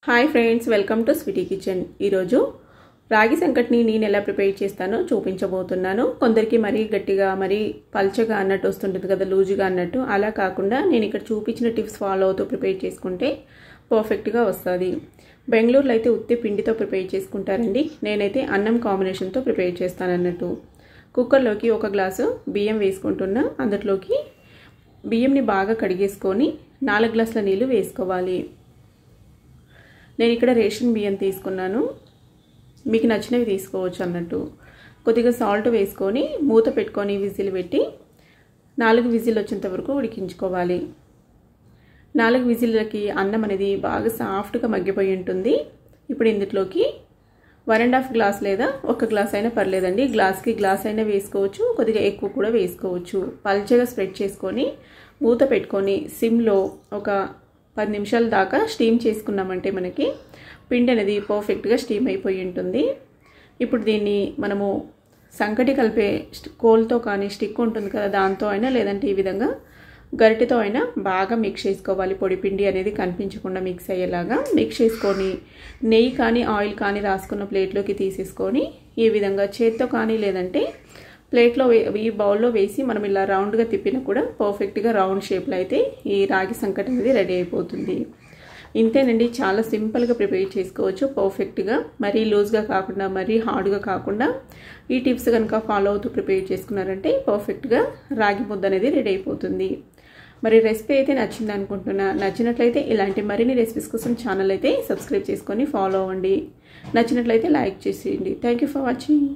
Hi friends, welcome to Sweety Kitchen. ఈరోజు రాగి సంకటిని నేను ఎలా ప్రిపేర్ చేస్తానో చూపించబోతున్నాను. కొందరికి మరీ గట్టిగా మరీ పల్చగా అన్నట్టు వస్తుంటుంది కదా, లూజుగా అన్నట్టు. అలా కాకుండా నేను ఇక్కడ చూపించిన టిప్స్ ఫాలో అవుతూ ప్రిపేర్ చేసుకుంటే పర్ఫెక్ట్గా వస్తుంది. బెంగళూరులో అయితే ఉత్తి పిండితో ప్రిపేర్ చేసుకుంటారండి. నేనైతే అన్నం కాంబినేషన్తో ప్రిపేర్ చేస్తాను అన్నట్టు. కుక్కర్లోకి 1 గ్లాసు బియ్యం వేసుకుంటున్నా. అందులోకి బియ్యంని బాగా కడిగేసుకొని 4 గ్లాసుల నీళ్ళు వేసుకోవాలి. నేను ఇక్కడ రేషన్ బియ్యం తీసుకున్నాను, మీకు నచ్చినవి తీసుకోవచ్చు అన్నట్టు. కొద్దిగా సాల్ట్ వేసుకొని మూత పెట్టుకొని విజిల్ పెట్టి 4 విజిల్ వచ్చేంత వరకు ఉడికించుకోవాలి. 4 విజిల్లకి అన్నం అనేది బాగా సాఫ్ట్గా మగ్గిపోయి ఉంటుంది. ఇప్పుడు ఇందులోకి 1.5 గ్లాస్ లేదా 1 గ్లాస్ అయినా పర్లేదండి. గ్లాస్కి గ్లాస్ అయినా వేసుకోవచ్చు, కొద్దిగా ఎక్కువ కూడా వేసుకోవచ్చు. పల్చగా స్ప్రెడ్ చేసుకొని మూత పెట్టుకొని సిమ్లో ఒక 10 నిమిషాల దాకా స్టీమ్ చేసుకున్నామంటే మనకి పిండి అనేది పర్ఫెక్ట్గా స్టీమ్ అయిపోయి ఉంటుంది. ఇప్పుడు దీన్ని మనము సంకటి కలిపే కోల్తో కానీ స్టిక్ ఉంటుంది కదా, దాంతో అయినా లేదంటే ఈ విధంగా గరిటెతో అయినా బాగా మిక్స్ చేసుకోవాలి. పొడి పిండి అనేది కనిపించకుండా మిక్స్ అయ్యేలాగా మిక్స్ చేసుకొని నెయ్యి కానీ ఆయిల్ కానీ రాసుకున్న ప్లేట్లోకి తీసేసుకొని ఈ విధంగా చేత్తో కానీ లేదంటే ప్లేట్లో ఈ బౌల్లో వేసి మనం ఇలా రౌండ్గా తిప్పినా కూడా పర్ఫెక్ట్గా రౌండ్ షేప్లో అయితే ఈ రాగి సంకటి అనేది రెడీ అయిపోతుంది. ఇంతేనండి, చాలా సింపుల్గా ప్రిపేర్ చేసుకోవచ్చు పర్ఫెక్ట్గా. మరీ లూజ్గా కాకుండా మరీ హార్డ్గా కాకుండా ఈ టిప్స్ కనుక ఫాలో అవుతూ ప్రిపేర్ చేసుకున్నారంటే పర్ఫెక్ట్గా రాగి ముద్ద అనేది రెడీ అయిపోతుంది. మరి రెసిపీ అయితే నచ్చింది అనుకుంటున్నా. నచ్చినట్లయితే ఇలాంటి మరిన్ని రెసిపీస్ కోసం ఛానల్ అయితే సబ్స్క్రైబ్ చేసుకొని ఫాలో అవ్వండి. నచ్చినట్లయితే లైక్ చేసేయండి. Thank you for watching.